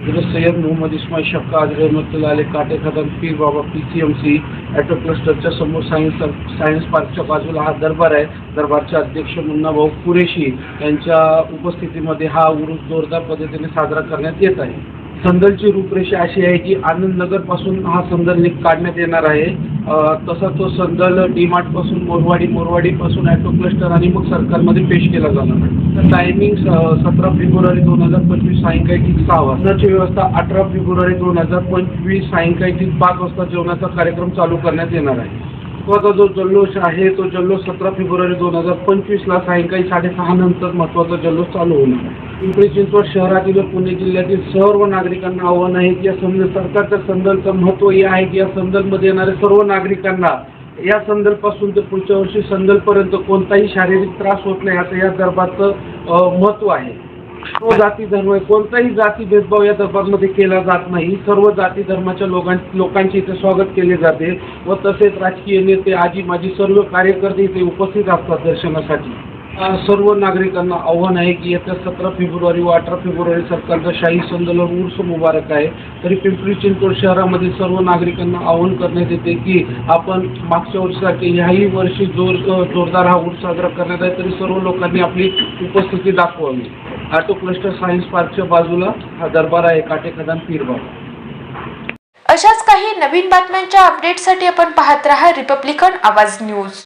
हजरत सैयद मोहम्मद इस्माईल शक्का आज रहमतुल्लाह अलैह काटे खदान पीर बाबा PCMC ॲटो क्लस्टरच्या समोर सायन्स पार्कच्या बाजूला हा दरबार आहे. दरबारचे अध्यक्ष मुन्ना भाऊ कुरेशी यांच्या उपस्थितीमध्ये हा उरूस जोरदार पद्धतीने साजरा करण्यात येत आहे. संदलची रूपरेषा अशी आहे की आनंदनगरपासून हा संदल काढण्यात येणार आहे. तसा तो संदल डीमार्टपासून मोरवाडीपासून ॲटो क्लस्टर आणि मग सरकारमध्ये पेश केला जाणार आहे. टायमिंग 17 फेब्रुवारी 2025 सायंकाळी ठीक 6 वाजता. जेवणाची व्यवस्था 18 फेब्रुवारी 2025 सायंकाळी ठीक 5 वाजता जेवणाचा कार्यक्रम चालू करण्यात येणार आहे. महत्त्वाचा जो जल्लोष आहे तो जल्लोष 17 फेब्रुवारी 2025ला सायंकाळी 6:30 नंतर महत्त्वाचा जल्लोष चालू होणार आहे. पिंपरी चिंचवड शहरातील व पुणे जिल्ह्यातील सर्व नागरिकांना आव्हान आहे की या सरकारच्या संदलचं महत्त्व हे आहे की या संदलमध्ये येणाऱ्या सर्व नागरिकांना या संदलपासून ते पुढच्या वर्षी संदलपर्यंत कोणताही शारीरिक त्रास होत नाही असं या दरबारचं महत्त्व आहे. सर्व जाती धर्म कोणताही जाती भेदभाव या दरबारमध्ये केला जात नाही. सर्व जाती धर्माच्या लोकांचे इथे स्वागत केले जाते व तसेच राजकीय नेते आजी माजी सर्व कार्यकर्ते इथे उपस्थित असतात दर्शनासाठी. सर्व नागरिकांना आव्हान आहे की येत्या 17 फेब्रुवारी व 18 फेब्रुवारी सरकारचा शाही संदल उर्स मुबारक आहे. तरी पिंपरी चिंचवड शहरामध्ये सर्व नागरिकांना आवाहन करण्यात येते की आपण मागच्या वर्षीसाठी ह्याही वर्षी जोरदार हा उर्स साजरा करण्यात आहे. तरी सर्व लोकांनी आपली उपस्थिती दाखवावी. ॲटो क्लस्टर सायन्स पार्कच्या बाजूला हा दरबार आहे काटे खदान पीर बाबा. अशाच काही नवीन बातम्यांच्या अपडेटसाठी आपण पाहत रहा रिपब्लिकन आवाज न्यूज.